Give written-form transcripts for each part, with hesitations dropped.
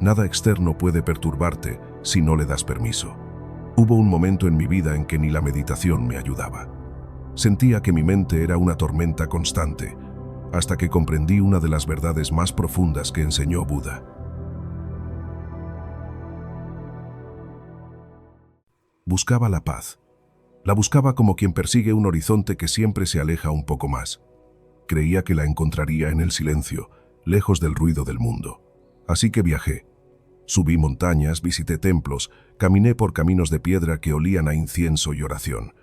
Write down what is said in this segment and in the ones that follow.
Nada externo puede perturbarte si no le das permiso. Hubo un momento en mi vida en que ni la meditación me ayudaba. Sentía que mi mente era una tormenta constante, hasta que comprendí una de las verdades más profundas que enseñó Buda. Buscaba la paz. La buscaba como quien persigue un horizonte que siempre se aleja un poco más. Creía que la encontraría en el silencio, lejos del ruido del mundo. Así que viajé. Subí montañas, visité templos, caminé por caminos de piedra que olían a incienso y oración.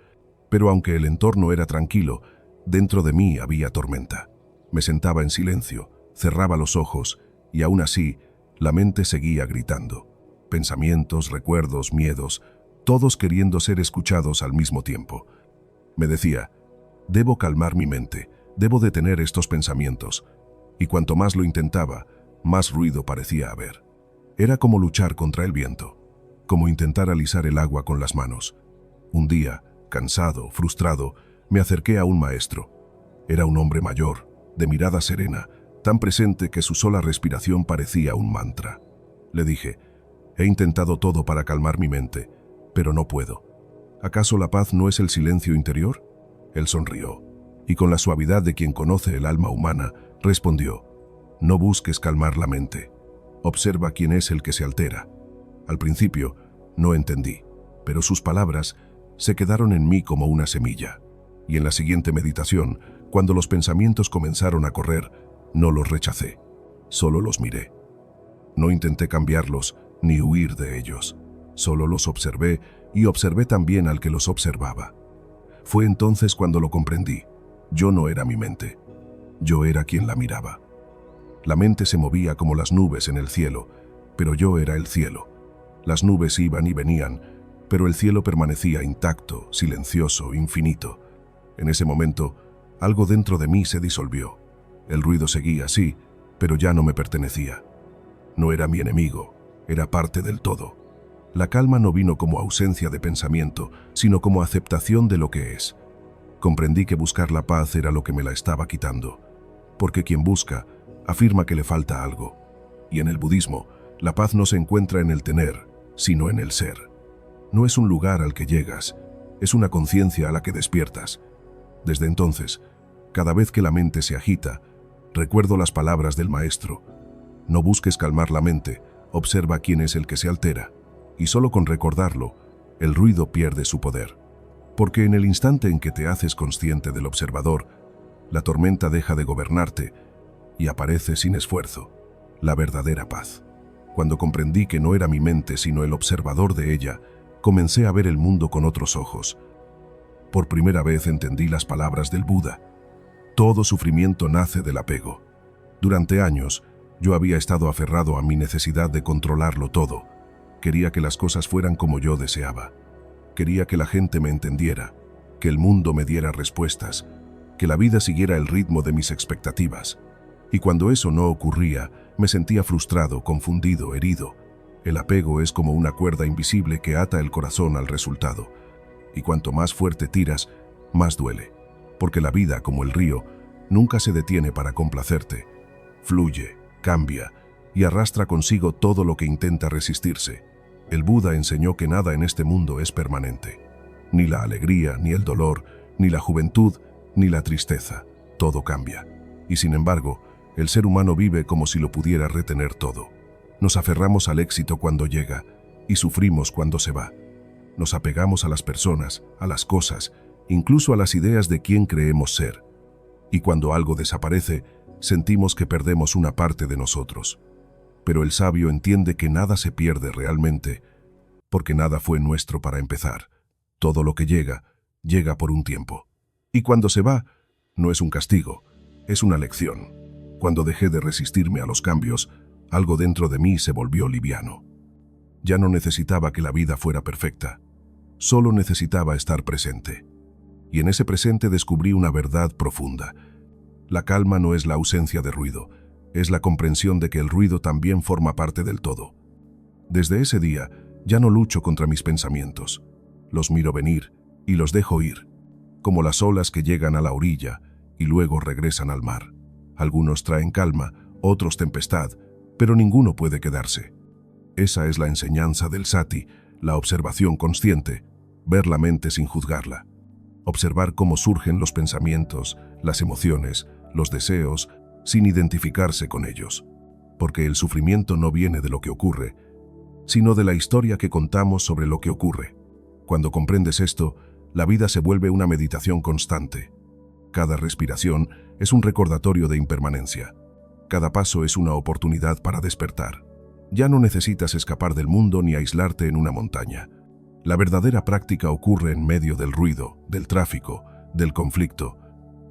Pero aunque el entorno era tranquilo, dentro de mí había tormenta. Me sentaba en silencio, cerraba los ojos, y aún así, la mente seguía gritando. Pensamientos, recuerdos, miedos, todos queriendo ser escuchados al mismo tiempo. Me decía, debo calmar mi mente, debo detener estos pensamientos. Y cuanto más lo intentaba, más ruido parecía haber. Era como luchar contra el viento, como intentar alisar el agua con las manos. Un día, cansado, frustrado, me acerqué a un maestro. Era un hombre mayor, de mirada serena, tan presente que su sola respiración parecía un mantra. Le dije, he intentado todo para calmar mi mente, pero no puedo. ¿Acaso la paz no es el silencio interior? Él sonrió, y con la suavidad de quien conoce el alma humana, respondió, no busques calmar la mente. Observa quién es el que se altera. Al principio, no entendí, pero sus palabras se quedaron en mí como una semilla. Y en la siguiente meditación, cuando los pensamientos comenzaron a correr, no los rechacé, solo los miré. No intenté cambiarlos ni huir de ellos, solo los observé y observé también al que los observaba. Fue entonces cuando lo comprendí. Yo no era mi mente, yo era quien la miraba. La mente se movía como las nubes en el cielo, pero yo era el cielo. Las nubes iban y venían, pero el cielo permanecía intacto, silencioso, infinito. En ese momento, algo dentro de mí se disolvió. El ruido seguía, sí, pero ya no me pertenecía. No era mi enemigo, era parte del todo. La calma no vino como ausencia de pensamiento, sino como aceptación de lo que es. Comprendí que buscar la paz era lo que me la estaba quitando, porque quien busca, afirma que le falta algo. Y en el budismo, la paz no se encuentra en el tener, sino en el ser. No es un lugar al que llegas, es una conciencia a la que despiertas. Desde entonces, cada vez que la mente se agita, recuerdo las palabras del maestro. No busques calmar la mente, observa quién es el que se altera. Y solo con recordarlo, el ruido pierde su poder. Porque en el instante en que te haces consciente del observador, la tormenta deja de gobernarte y aparece sin esfuerzo la verdadera paz. Cuando comprendí que no era mi mente sino el observador de ella, comencé a ver el mundo con otros ojos. Por primera vez entendí las palabras del Buda. Todo sufrimiento nace del apego. Durante años, yo había estado aferrado a mi necesidad de controlarlo todo. Quería que las cosas fueran como yo deseaba. Quería que la gente me entendiera, que el mundo me diera respuestas, que la vida siguiera el ritmo de mis expectativas. Y cuando eso no ocurría, me sentía frustrado, confundido, herido. El apego es como una cuerda invisible que ata el corazón al resultado. Y cuanto más fuerte tiras, más duele. Porque la vida, como el río, nunca se detiene para complacerte. Fluye, cambia y arrastra consigo todo lo que intenta resistirse. El Buda enseñó que nada en este mundo es permanente. Ni la alegría, ni el dolor, ni la juventud, ni la tristeza. Todo cambia. Y sin embargo, el ser humano vive como si lo pudiera retener todo. Nos aferramos al éxito cuando llega y sufrimos cuando se va. Nos apegamos a las personas, a las cosas, incluso a las ideas de quién creemos ser. Y cuando algo desaparece, sentimos que perdemos una parte de nosotros. Pero el sabio entiende que nada se pierde realmente, porque nada fue nuestro para empezar. Todo lo que llega, llega por un tiempo. Y cuando se va, no es un castigo, es una lección. Cuando dejé de resistirme a los cambios, algo dentro de mí se volvió liviano. Ya no necesitaba que la vida fuera perfecta, solo necesitaba estar presente. Y en ese presente descubrí una verdad profunda. La calma no es la ausencia de ruido, es la comprensión de que el ruido también forma parte del todo. Desde ese día, ya no lucho contra mis pensamientos. Los miro venir y los dejo ir, como las olas que llegan a la orilla y luego regresan al mar. Algunos traen calma, otros tempestad, pero ninguno puede quedarse. Esa es la enseñanza del sati, la observación consciente, ver la mente sin juzgarla. Observar cómo surgen los pensamientos, las emociones, los deseos, sin identificarse con ellos. Porque el sufrimiento no viene de lo que ocurre, sino de la historia que contamos sobre lo que ocurre. Cuando comprendes esto, la vida se vuelve una meditación constante. Cada respiración es un recordatorio de impermanencia. Cada paso es una oportunidad para despertar. Ya no necesitas escapar del mundo ni aislarte en una montaña. La verdadera práctica ocurre en medio del ruido, del tráfico, del conflicto.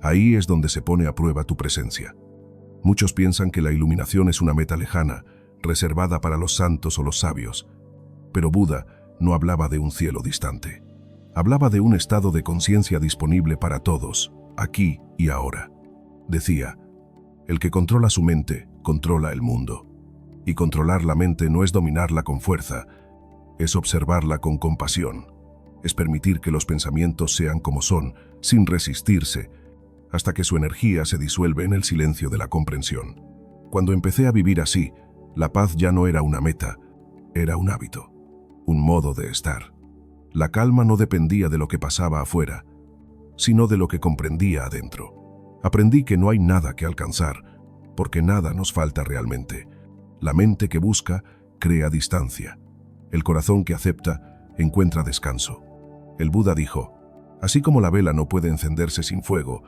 Ahí es donde se pone a prueba tu presencia. Muchos piensan que la iluminación es una meta lejana, reservada para los santos o los sabios. Pero Buda no hablaba de un cielo distante. Hablaba de un estado de conciencia disponible para todos, aquí y ahora. Decía, el que controla su mente, controla el mundo. Y controlar la mente no es dominarla con fuerza, es observarla con compasión. Es permitir que los pensamientos sean como son, sin resistirse, hasta que su energía se disuelve en el silencio de la comprensión. Cuando empecé a vivir así, la paz ya no era una meta, era un hábito, un modo de estar. La calma no dependía de lo que pasaba afuera, sino de lo que comprendía adentro. Aprendí que no hay nada que alcanzar, porque nada nos falta realmente. La mente que busca, crea distancia. El corazón que acepta, encuentra descanso. El Buda dijo, así como la vela no puede encenderse sin fuego,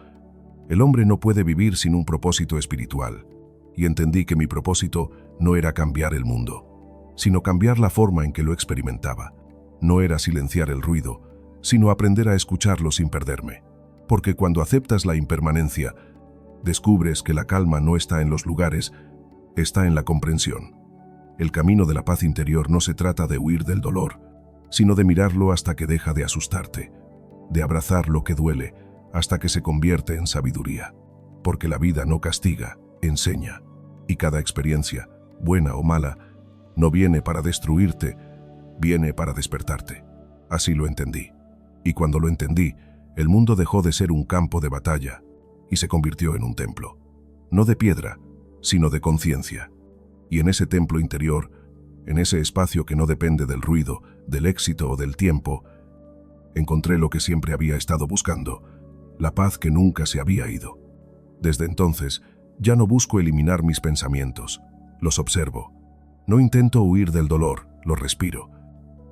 el hombre no puede vivir sin un propósito espiritual. Y entendí que mi propósito no era cambiar el mundo, sino cambiar la forma en que lo experimentaba. No era silenciar el ruido, sino aprender a escucharlo sin perderme. Porque cuando aceptas la impermanencia, descubres que la calma no está en los lugares, está en la comprensión. El camino de la paz interior no se trata de huir del dolor, sino de mirarlo hasta que deja de asustarte, de abrazar lo que duele hasta que se convierte en sabiduría. Porque la vida no castiga, enseña, y cada experiencia, buena o mala, no viene para destruirte, viene para despertarte. Así lo entendí. Y cuando lo entendí, el mundo dejó de ser un campo de batalla y se convirtió en un templo. No de piedra, sino de conciencia. Y en ese templo interior, en ese espacio que no depende del ruido, del éxito o del tiempo, encontré lo que siempre había estado buscando, la paz que nunca se había ido. Desde entonces, ya no busco eliminar mis pensamientos, los observo. No intento huir del dolor, lo respiro.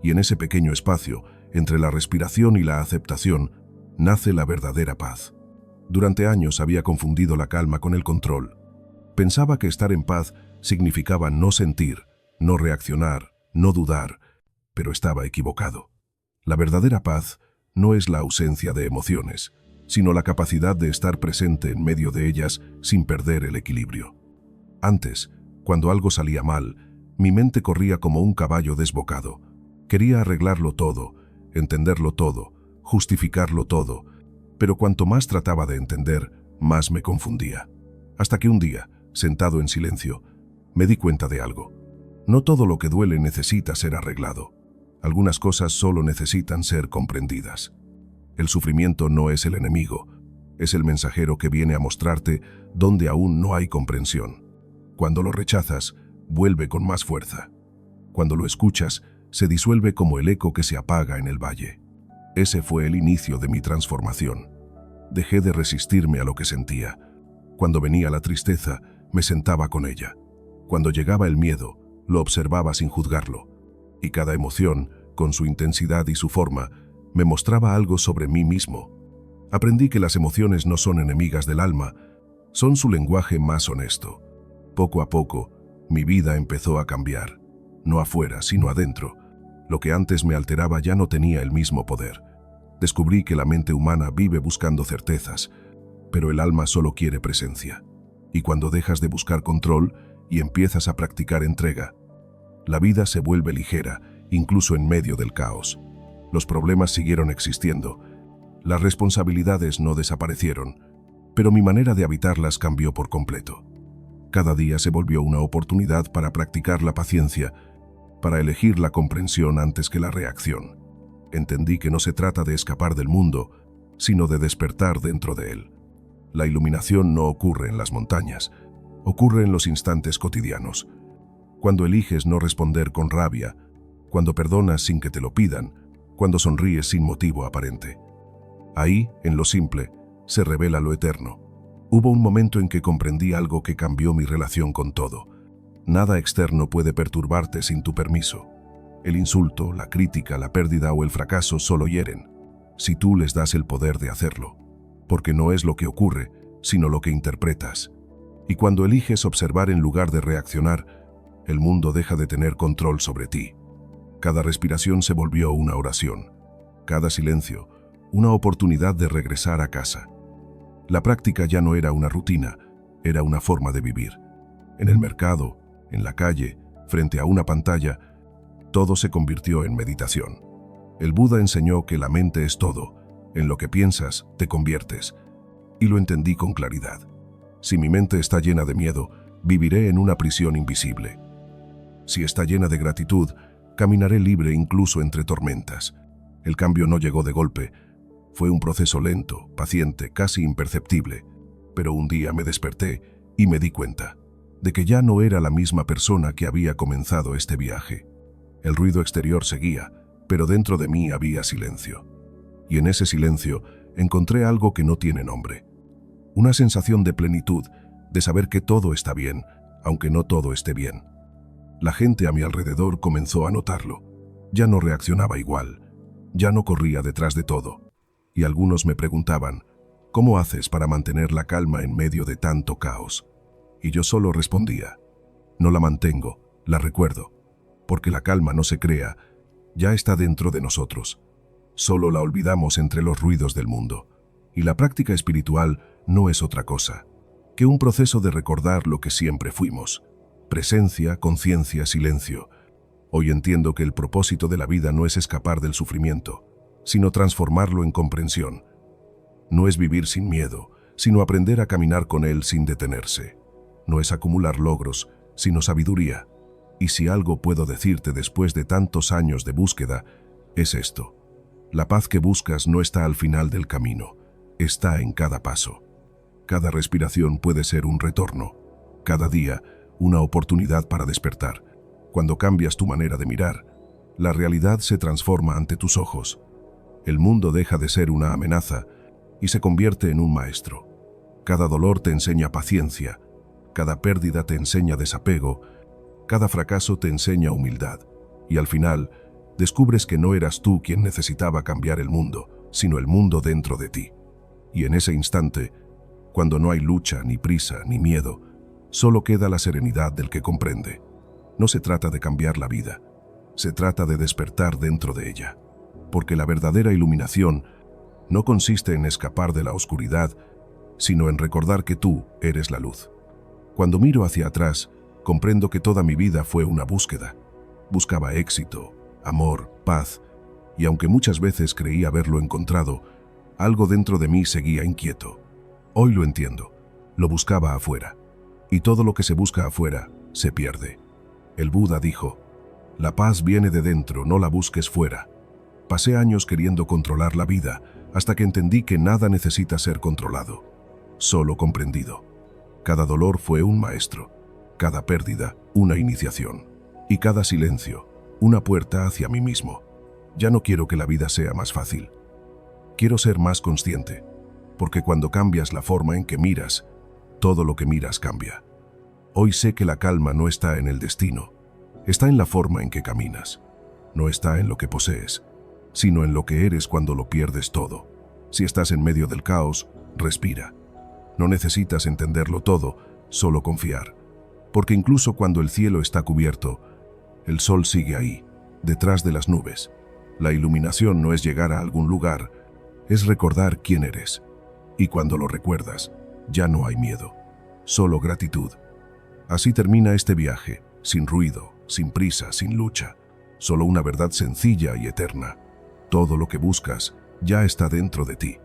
Y en ese pequeño espacio, entre la respiración y la aceptación, nace la verdadera paz. Durante años había confundido la calma con el control. Pensaba que estar en paz significaba no sentir, no reaccionar, no dudar, pero estaba equivocado. La verdadera paz no es la ausencia de emociones, sino la capacidad de estar presente en medio de ellas sin perder el equilibrio. Antes, cuando algo salía mal, mi mente corría como un caballo desbocado. Quería arreglarlo todo, entenderlo todo, justificarlo todo, pero cuanto más trataba de entender, más me confundía. Hasta que un día, sentado en silencio, me di cuenta de algo. No todo lo que duele necesita ser arreglado. Algunas cosas solo necesitan ser comprendidas. El sufrimiento no es el enemigo, es el mensajero que viene a mostrarte dónde aún no hay comprensión. Cuando lo rechazas, vuelve con más fuerza. Cuando lo escuchas, se disuelve como el eco que se apaga en el valle. Ese fue el inicio de mi transformación. Dejé de resistirme a lo que sentía. Cuando venía la tristeza, me sentaba con ella. Cuando llegaba el miedo, lo observaba sin juzgarlo. Y cada emoción, con su intensidad y su forma, me mostraba algo sobre mí mismo. Aprendí que las emociones no son enemigas del alma, son su lenguaje más honesto. Poco a poco, mi vida empezó a cambiar. No afuera, sino adentro. Lo que antes me alteraba ya no tenía el mismo poder. Descubrí que la mente humana vive buscando certezas, pero el alma solo quiere presencia. Y cuando dejas de buscar control y empiezas a practicar entrega, la vida se vuelve ligera, incluso en medio del caos. Los problemas siguieron existiendo. Las responsabilidades no desaparecieron, pero mi manera de habitarlas cambió por completo. Cada día se volvió una oportunidad para practicar la paciencia, para elegir la comprensión antes que la reacción. Entendí que no se trata de escapar del mundo, sino de despertar dentro de él. La iluminación no ocurre en las montañas, ocurre en los instantes cotidianos. Cuando eliges no responder con rabia, cuando perdonas sin que te lo pidan, cuando sonríes sin motivo aparente. Ahí, en lo simple, se revela lo eterno. Hubo un momento en que comprendí algo que cambió mi relación con todo. Nada externo puede perturbarte sin tu permiso. El insulto, la crítica, la pérdida o el fracaso solo hieren, si tú les das el poder de hacerlo. Porque no es lo que ocurre, sino lo que interpretas. Y cuando eliges observar en lugar de reaccionar, el mundo deja de tener control sobre ti. Cada respiración se volvió una oración. Cada silencio, una oportunidad de regresar a casa. La práctica ya no era una rutina, era una forma de vivir. En el mercado, en la calle, frente a una pantalla, todo se convirtió en meditación. El Buda enseñó que la mente es todo. En lo que piensas, te conviertes. Y lo entendí con claridad. Si mi mente está llena de miedo, viviré en una prisión invisible. Si está llena de gratitud, caminaré libre incluso entre tormentas. El cambio no llegó de golpe. Fue un proceso lento, paciente, casi imperceptible. Pero un día me desperté y me di cuenta de que ya no era la misma persona que había comenzado este viaje. El ruido exterior seguía, pero dentro de mí había silencio. Y en ese silencio encontré algo que no tiene nombre. Una sensación de plenitud, de saber que todo está bien, aunque no todo esté bien. La gente a mi alrededor comenzó a notarlo. Ya no reaccionaba igual, ya no corría detrás de todo. Y algunos me preguntaban, ¿cómo haces para mantener la calma en medio de tanto caos? Y yo solo respondía, no la mantengo, la recuerdo, porque la calma no se crea, ya está dentro de nosotros. Solo la olvidamos entre los ruidos del mundo. Y la práctica espiritual no es otra cosa que un proceso de recordar lo que siempre fuimos. Presencia, conciencia, silencio. Hoy entiendo que el propósito de la vida no es escapar del sufrimiento, sino transformarlo en comprensión. No es vivir sin miedo, sino aprender a caminar con él sin detenerse. No es acumular logros, sino sabiduría. Y si algo puedo decirte después de tantos años de búsqueda, es esto. La paz que buscas no está al final del camino, está en cada paso. Cada respiración puede ser un retorno, cada día una oportunidad para despertar. Cuando cambias tu manera de mirar, la realidad se transforma ante tus ojos. El mundo deja de ser una amenaza y se convierte en un maestro. Cada dolor te enseña paciencia, cada pérdida te enseña desapego, cada fracaso te enseña humildad. Y al final, descubres que no eras tú quien necesitaba cambiar el mundo, sino el mundo dentro de ti. Y en ese instante, cuando no hay lucha, ni prisa, ni miedo, solo queda la serenidad del que comprende. No se trata de cambiar la vida, se trata de despertar dentro de ella. Porque la verdadera iluminación no consiste en escapar de la oscuridad, sino en recordar que tú eres la luz. Cuando miro hacia atrás, comprendo que toda mi vida fue una búsqueda. Buscaba éxito, amor, paz, y aunque muchas veces creí haberlo encontrado, algo dentro de mí seguía inquieto. Hoy lo entiendo, lo buscaba afuera, y todo lo que se busca afuera se pierde. El Buda dijo, la paz viene de dentro, no la busques fuera. Pasé años queriendo controlar la vida, hasta que entendí que nada necesita ser controlado, solo comprendido. Cada dolor fue un maestro, cada pérdida una iniciación, y cada silencio una puerta hacia mí mismo. Ya no quiero que la vida sea más fácil. Quiero ser más consciente, porque cuando cambias la forma en que miras, todo lo que miras cambia. Hoy sé que la calma no está en el destino, está en la forma en que caminas. No está en lo que posees, sino en lo que eres cuando lo pierdes todo. Si estás en medio del caos, respira. No necesitas entenderlo todo, solo confiar. Porque incluso cuando el cielo está cubierto, el sol sigue ahí, detrás de las nubes. La iluminación no es llegar a algún lugar, es recordar quién eres. Y cuando lo recuerdas, ya no hay miedo, solo gratitud. Así termina este viaje, sin ruido, sin prisa, sin lucha. Solo una verdad sencilla y eterna. Todo lo que buscas ya está dentro de ti.